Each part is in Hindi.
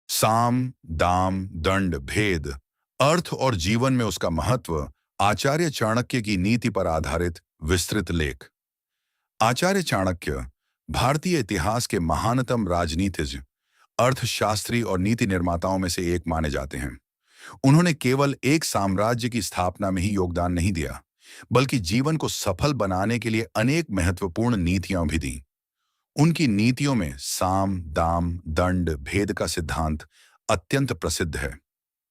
साम, दाम, दंड, भेद, अर्थ और जीवन में उसका महत्व। आचार्य चाणक्य की नीति पर आधारित विस्तृत लेख। आचार्य चाणक्य भारतीय इतिहास के महानतम राजनीतिज्ञ, अर्थशास्त्री और नीति निर्माताओं में से एक माने जाते हैं। उन्होंने केवल एक साम्राज्य की स्थापना में ही योगदान नहीं दिया, बल्कि जीवन को सफल बनाने के लिए अनेक महत्वपूर्ण नीतियां भी दी। उनकी नीतियों में साम, दाम, दंड, भेद का सिद्धांत अत्यंत प्रसिद्ध है।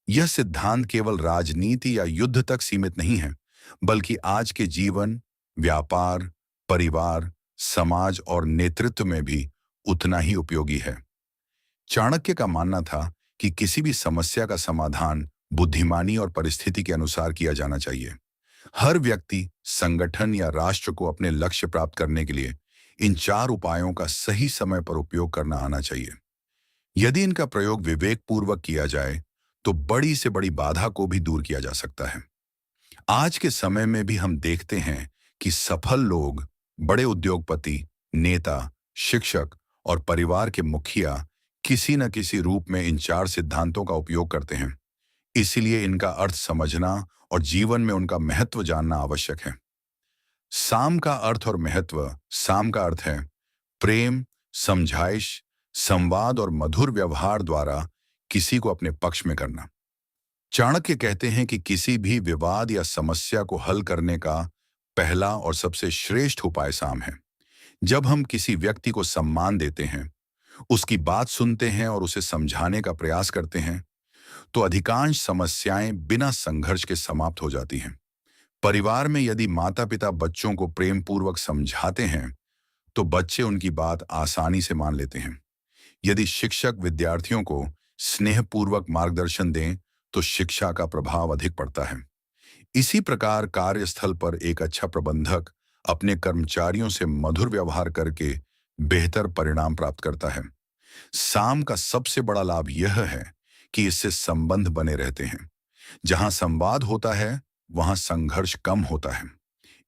यह सिद्धांत केवल राजनीति या युद्ध तक सीमित नहीं है, बल्कि आज के जीवन, व्यापार, परिवार, समाज और नेतृत्व में भी उतना ही उपयोगी है। चाणक्य का मानना था कि किसी भी समस्या का समाधान बुद्धिमानी और परिस्थिति के अनुसार किया जाना चाहिए। हर व्यक्ति, संगठन या राष्ट्र को अपने लक्ष्य प्राप्त करने के लिए इन चार उपायों का सही समय पर उपयोग करना आना चाहिए। यदि इनका प्रयोग विवेकपूर्वक किया जाए तो बड़ी से बड़ी बाधा को भी दूर किया जा सकता है। आज के समय में भी हम देखते हैं कि सफल लोग, बड़े उद्योगपति, नेता, शिक्षक और परिवार के मुखिया किसी न किसी रूप में इन चार सिद्धांतों का उपयोग करते हैं। इसीलिए इनका अर्थ समझना और जीवन में उनका महत्व जानना आवश्यक है। साम का अर्थ और महत्व। साम का अर्थ है प्रेम, समझाइश, संवाद और मधुर व्यवहार द्वारा किसी को अपने पक्ष में करना। चाणक्य कहते हैं कि किसी भी विवाद या समस्या को हल करने का पहला और सबसे श्रेष्ठ उपाय साम है। जब हम किसी व्यक्ति को सम्मान देते हैं, उसकी बात सुनते हैं और उसे समझाने का प्रयास करते हैं, तो अधिकांश समस्याएं बिना संघर्ष के समाप्त हो जाती हैं। परिवार में यदि माता-पिता बच्चों को प्रेम पूर्वक समझाते हैं, तो बच्चे उनकी बात आसानी से मान लेते हैं। यदि शिक्षक विद्यार्थियों को स्नेहपूर्वक मार्गदर्शन दें, तो शिक्षा का प्रभाव अधिक पड़ता है। इसी प्रकार कार्यस्थल पर एक अच्छा प्रबंधक अपने कर्मचारियों से मधुर व्यवहार करके बेहतर परिणाम प्राप्त करता है। साम का सबसे बड़ा लाभ यह है कि इससे संबंध बने रहते हैं। जहां संवाद होता है, वहां संघर्ष कम होता है।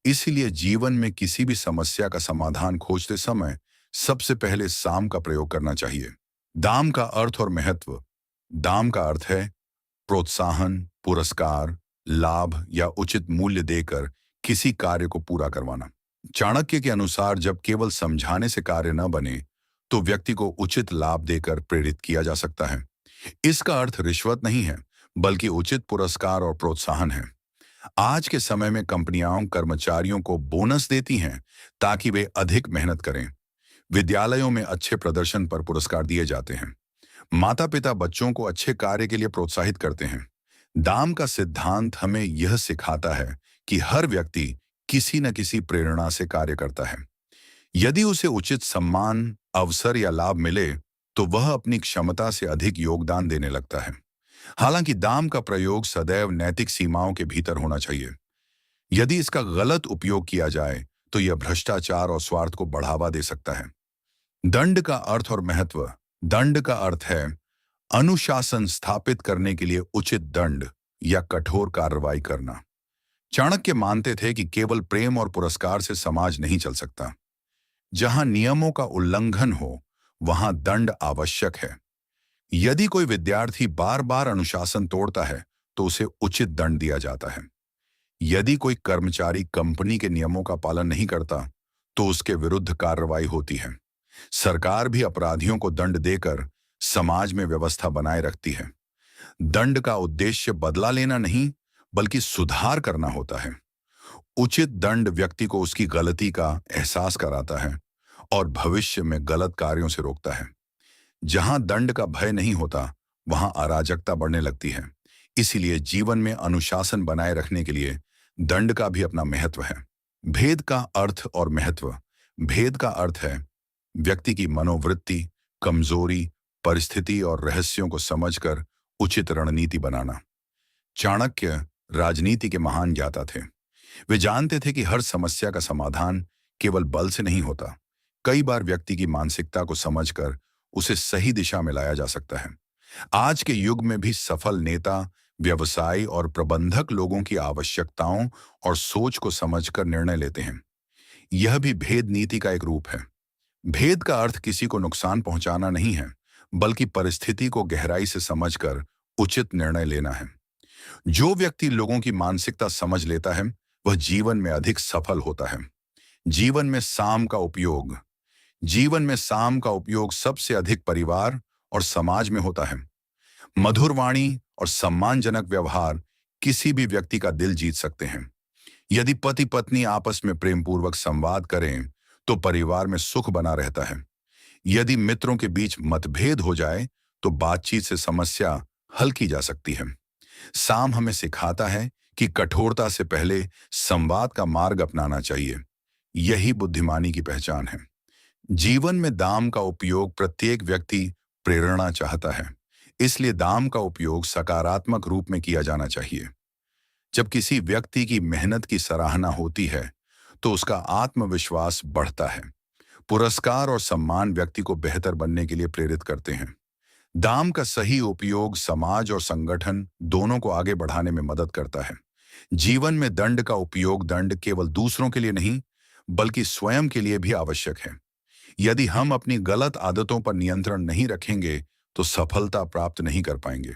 इसीलिए जीवन में किसी भी समस्या का समाधान खोजते समय सबसे पहले साम का प्रयोग करना चाहिए। दाम का अर्थ और महत्व। दाम का अर्थ है प्रोत्साहन, पुरस्कार, लाभ या उचित मूल्य देकर किसी कार्य को पूरा करवाना। चाणक्य के अनुसार जब केवल समझाने से कार्य न बने, तो व्यक्ति को उचित लाभ देकर प्रेरित किया जा सकता है। इसका अर्थ रिश्वत नहीं है, बल्कि उचित पुरस्कार और प्रोत्साहन है। आज के समय में कंपनियां कर्मचारियों को बोनस देती हैं ताकि वे अधिक मेहनत करें। विद्यालयों में अच्छे प्रदर्शन पर पुरस्कार दिए जाते हैं। माता-पिता बच्चों को अच्छे कार्य के लिए प्रोत्साहित करते हैं। दाम का सिद्धांत हमें यह सिखाता है कि हर व्यक्ति किसी न किसी प्रेरणा से कार्य करता है। यदि उसे उचित सम्मान, अवसर या लाभ मिले, तो वह अपनी क्षमता से अधिक योगदान देने लगता है। हालांकि दाम का प्रयोग सदैव नैतिक सीमाओं के भीतर होना चाहिए। यदि इसका गलत उपयोग किया जाए, तो यह भ्रष्टाचार और स्वार्थ को बढ़ावा दे सकता है। दंड का अर्थ और महत्व। दंड का अर्थ है अनुशासन स्थापित करने के लिए उचित दंड या कठोर कार्रवाई करना। चाणक्य मानते थे कि केवल प्रेम और पुरस्कार से समाज नहीं चल सकता। जहां नियमों का उल्लंघन हो, वहां दंड आवश्यक है। यदि कोई विद्यार्थी बार बार अनुशासन तोड़ता है, तो उसे उचित दंड दिया जाता है। यदि कोई कर्मचारी कंपनी के नियमों का पालन नहीं करता, तो उसके विरुद्ध कार्रवाई होती है। सरकार भी अपराधियों को दंड देकर समाज में व्यवस्था बनाए रखती है। दंड का उद्देश्य बदला लेना नहीं, बल्कि सुधार करना होता है। उचित दंड व्यक्ति को उसकी गलती का एहसास कराता है और भविष्य में गलत कार्यों से रोकता है। जहां दंड का भय नहीं होता, वहां अराजकता बढ़ने लगती है। इसीलिए जीवन में अनुशासन बनाए रखने के लिए दंड का भी अपना महत्व है। भेद का अर्थ और महत्व। भेद का अर्थ है व्यक्ति की मनोवृत्ति, कमजोरी, परिस्थिति और रहस्यों को समझकर उचित रणनीति बनाना। चाणक्य राजनीति के महान ज्ञाता थे। वे जानते थे कि हर समस्या का समाधान केवल बल से नहीं होता। कई बार व्यक्ति की मानसिकता को समझकर उसे सही दिशा में लाया जा सकता है। आज के युग में भी सफल नेता, व्यवसायी और प्रबंधक लोगों की आवश्यकताओं और सोच को समझकर निर्णय लेते हैं। यह भी भेद नीति का एक रूप है। भेद का अर्थ किसी को नुकसान पहुंचाना नहीं है, बल्कि परिस्थिति को गहराई से समझकर उचित निर्णय लेना है। जो व्यक्ति लोगों की मानसिकता समझ लेता है, वह जीवन में अधिक सफल होता है। जीवन में साम का उपयोग जीवन में साम का उपयोग सबसे अधिक परिवार और समाज में होता है। मधुर वाणी और सम्मानजनक व्यवहार किसी भी व्यक्ति का दिल जीत सकते हैं। यदि पति पत्नी आपस में प्रेम पूर्वक संवाद करें, तो परिवार में सुख बना रहता है। यदि मित्रों के बीच मतभेद हो जाए, तो बातचीत से समस्या हल की जा सकती है। साम हमें सिखाता है कि कठोरता से पहले संवाद का मार्ग अपनाना चाहिए। यही बुद्धिमानी की पहचान है। जीवन में दाम का उपयोग प्रत्येक व्यक्ति प्रेरणा चाहता है, इसलिए दाम का उपयोग सकारात्मक रूप में किया जाना चाहिए। जब किसी व्यक्ति की मेहनत की सराहना होती है, तो उसका आत्मविश्वास बढ़ता है। पुरस्कार और सम्मान व्यक्ति को बेहतर बनने के लिए प्रेरित करते हैं। दाम का सही उपयोग समाज और संगठन दोनों को आगे बढ़ाने में मदद करता है। जीवन में दंड का उपयोग दंड केवल दूसरों के लिए नहीं, बल्कि स्वयं के लिए भी आवश्यक है। यदि हम अपनी गलत आदतों पर नियंत्रण नहीं रखेंगे, तो सफलता प्राप्त नहीं कर पाएंगे।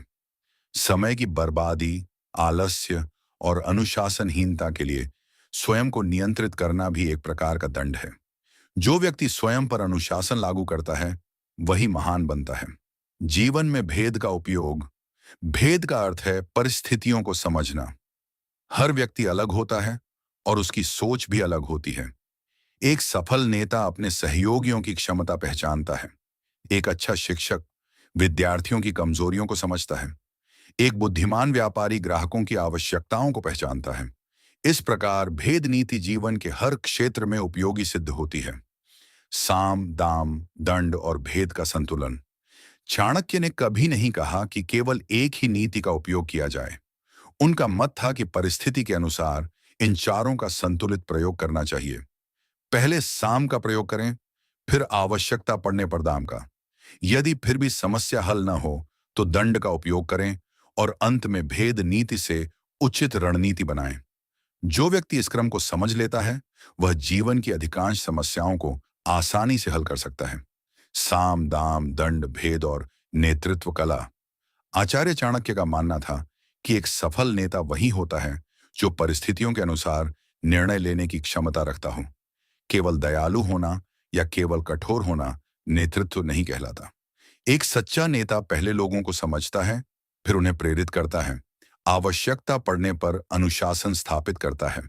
समय की बर्बादी, आलस्य और अनुशासनहीनता के लिए स्वयं को नियंत्रित करना भी एक प्रकार का दंड है। जो व्यक्ति स्वयं पर अनुशासन लागू करता है, वही महान बनता है। जीवन में भेद का उपयोग भेद का अर्थ है परिस्थितियों को समझना। हर व्यक्ति अलग होता है और उसकी सोच भी अलग होती है। एक सफल नेता अपने सहयोगियों की क्षमता पहचानता है। एक अच्छा शिक्षक विद्यार्थियों की कमजोरियों को समझता है। एक बुद्धिमान व्यापारी ग्राहकों की आवश्यकताओं को पहचानता है। इस प्रकार भेद नीति जीवन के हर क्षेत्र में उपयोगी सिद्ध होती है। साम, दाम, दंड और भेद का संतुलन। चाणक्य ने कभी नहीं कहा कि केवल एक ही नीति का उपयोग किया जाए। उनका मत था कि परिस्थिति के अनुसार इन चारों का संतुलित प्रयोग करना चाहिए। पहले साम का प्रयोग करें, फिर आवश्यकता पड़ने पर दाम का। यदि फिर भी समस्या हल न हो, तो दंड का उपयोग करें और अंत में भेद नीति से उचित रणनीति बनाएं। जो व्यक्ति इस क्रम को समझ लेता है, वह जीवन की अधिकांश समस्याओं को आसानी से हल कर सकता है। साम, दाम, दंड, भेद और नेतृत्व कला। आचार्य चाणक्य का मानना था कि एक सफल नेता वही होता है जो परिस्थितियों के अनुसार निर्णय लेने की क्षमता रखता हो। केवल दयालु होना या केवल कठोर होना नेतृत्व नहीं कहलाता। एक सच्चा नेता पहले लोगों को समझता है, फिर उन्हें प्रेरित करता है, आवश्यकता पड़ने पर अनुशासन स्थापित करता है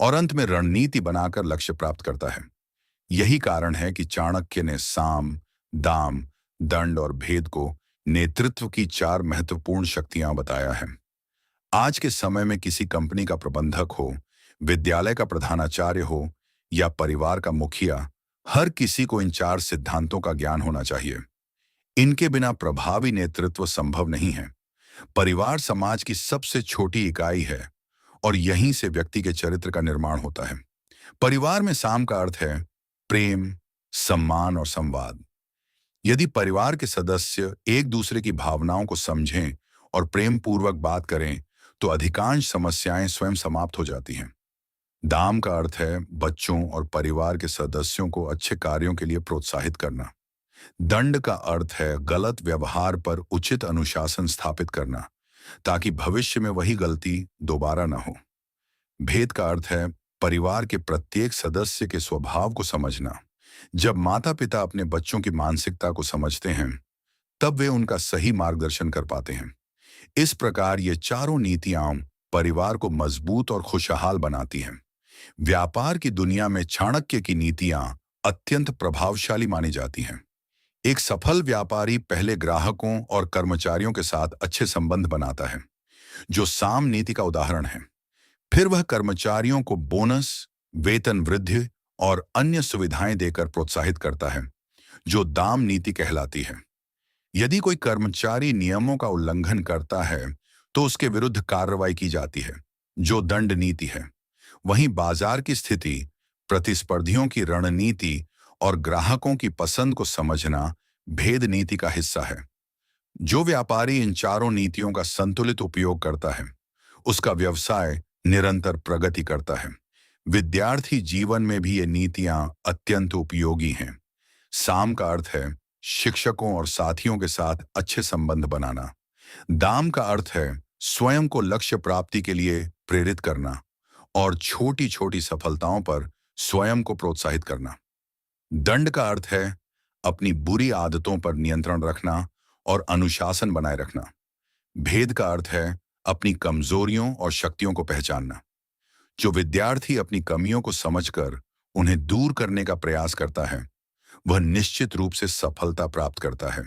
और अंत में रणनीति बनाकर लक्ष्य प्राप्त करता है। यही कारण है कि चाणक्य ने साम, दाम, दंड और भेद को नेतृत्व की 4 महत्वपूर्ण शक्तियां बताया है। आज के समय में किसी कंपनी का प्रबंधक हो, विद्यालय का प्रधानाचार्य हो या परिवार का मुखिया, हर किसी को इन 4 सिद्धांतों का ज्ञान होना चाहिए। इनके बिना प्रभावी नेतृत्व संभव नहीं है। परिवार समाज की सबसे छोटी इकाई है और यहीं से व्यक्ति के चरित्र का निर्माण होता है। परिवार में साम का अर्थ है प्रेम, सम्मान और संवाद। यदि परिवार के सदस्य एक दूसरे की भावनाओं को समझें और प्रेम पूर्वक बात करें, तो अधिकांश समस्याएं स्वयं समाप्त हो जाती हैं। दाम का अर्थ है बच्चों और परिवार के सदस्यों को अच्छे कार्यों के लिए प्रोत्साहित करना। दंड का अर्थ है गलत व्यवहार पर उचित अनुशासन स्थापित करना, ताकि भविष्य में वही गलती दोबारा न हो। भेद का अर्थ है परिवार के प्रत्येक सदस्य के स्वभाव को समझना। जब माता पिता अपने बच्चों की मानसिकता को समझते हैं, तब वे उनका सही मार्गदर्शन कर पाते हैं। इस प्रकार ये चारों नीतियां परिवार को मजबूत और खुशहाल बनाती हैं। व्यापार की दुनिया में चाणक्य की नीतियां अत्यंत प्रभावशाली मानी जाती हैं। एक सफल व्यापारी पहले ग्राहकों और कर्मचारियों के साथ अच्छे संबंध बनाता है, जो साम नीति का उदाहरण है। फिर वह कर्मचारियों को बोनस, वेतन वृद्धि और अन्य सुविधाएं देकर प्रोत्साहित करता है, जो दाम नीति कहलाती है। यदि कोई कर्मचारी नियमों का उल्लंघन करता है, तो उसके विरुद्ध कार्रवाई की जाती है, जो दंड नीति है। वहीं बाजार की स्थिति, प्रतिस्पर्धियों की रणनीति और ग्राहकों की पसंद को समझना भेद नीति का हिस्सा है। जो व्यापारी इन चारों नीतियों का संतुलित उपयोग करता है, उसका व्यवसाय निरंतर प्रगति करता है। विद्यार्थी जीवन में भी ये नीतियां अत्यंत उपयोगी हैं। साम का अर्थ है शिक्षकों और साथियों के साथ अच्छे संबंध बनाना। दाम का अर्थ है स्वयं को लक्ष्य प्राप्ति के लिए प्रेरित करना और छोटी छोटी सफलताओं पर स्वयं को प्रोत्साहित करना। दंड का अर्थ है अपनी बुरी आदतों पर नियंत्रण रखना और अनुशासन बनाए रखना। भेद का अर्थ है अपनी कमजोरियों और शक्तियों को पहचानना। जो विद्यार्थी अपनी कमियों को समझकर उन्हें दूर करने का प्रयास करता है, वह निश्चित रूप से सफलता प्राप्त करता है।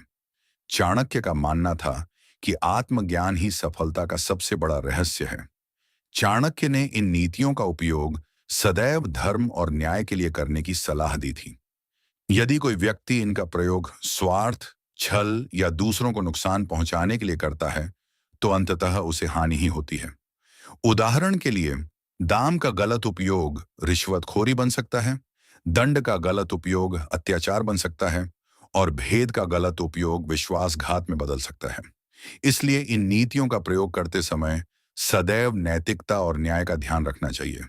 चाणक्य का मानना था कि आत्मज्ञान ही सफलता का सबसे बड़ा रहस्य है। चाणक्य ने इन नीतियों का उपयोग सदैव धर्म और न्याय के लिए करने की सलाह दी थी। यदि कोई व्यक्ति इनका प्रयोग स्वार्थ, छल या दूसरों को नुकसान पहुंचाने के लिए करता है, तो अंततः उसे हानि ही होती है। उदाहरण के लिए, दाम का गलत उपयोग रिश्वतखोरी बन सकता है, दंड का गलत उपयोग अत्याचार बन सकता है और भेद का गलत उपयोग विश्वासघात में बदल सकता है। इसलिए इन नीतियों का प्रयोग करते समय सदैव नैतिकता और न्याय का ध्यान रखना चाहिए।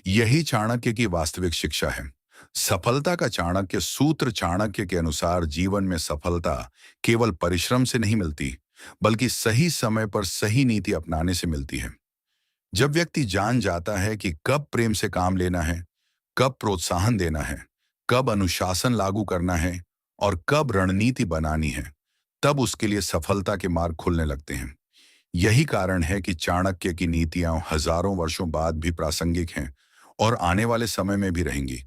यही चाणक्य की वास्तविक शिक्षा है। सफलता का चाणक्य सूत्र। चाणक्य के अनुसार जीवन में सफलता केवल परिश्रम से नहीं मिलती, बल्कि सही समय पर सही नीति अपनाने से मिलती है। जब व्यक्ति जान जाता है कि कब प्रेम से काम लेना है, कब प्रोत्साहन देना है, कब अनुशासन लागू करना है और कब रणनीति बनानी है, तब उसके लिए सफलता के मार्ग खुलने लगते हैं। यही कारण है कि चाणक्य की नीतियां हजारों वर्षों बाद भी प्रासंगिक हैं और आने वाले समय में भी रहेंगी।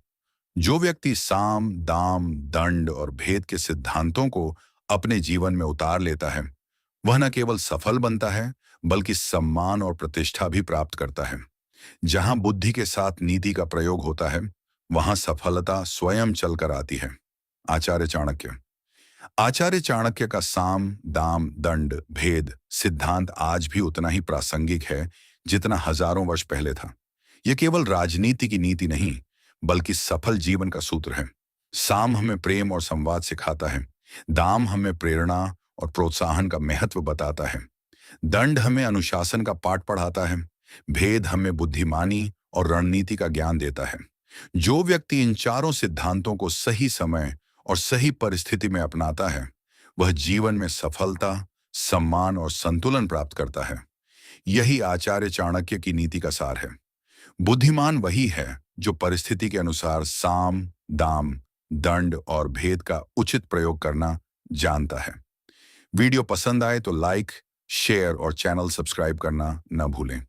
जो व्यक्ति साम, दाम, दंड और भेद के सिद्धांतों को अपने जीवन में उतार लेता है, वह न केवल सफल बनता है, बल्कि सम्मान और प्रतिष्ठा भी प्राप्त करता है। जहां बुद्धि के साथ नीति का प्रयोग होता है, वहां सफलता स्वयं चलकर आती है। आचार्य चाणक्य। आचार्य चाणक्य का साम, दाम, दंड, भेद सिद्धांत आज भी उतना ही प्रासंगिक है जितना हजारों वर्ष पहले था। यह केवल राजनीति की नीति नहीं, बल्कि सफल जीवन का सूत्र है। साम हमें प्रेम और संवाद सिखाता है, दाम हमें प्रेरणा और प्रोत्साहन का महत्व बताता है, दंड हमें अनुशासन का पाठ पढ़ाता है, भेद हमें बुद्धिमानी और रणनीति का ज्ञान देता है। जो व्यक्ति इन चारों सिद्धांतों को सही समय और सही परिस्थिति में अपनाता है, वह जीवन में सफलता, सम्मान और संतुलन प्राप्त करता है। यही आचार्य चाणक्य की नीति का सार है। बुद्धिमान वही है जो परिस्थिति के अनुसार साम, दाम, दंड और भेद का उचित प्रयोग करना जानता है। वीडियो पसंद आए तो लाइक, शेयर और चैनल सब्सक्राइब करना न भूलें।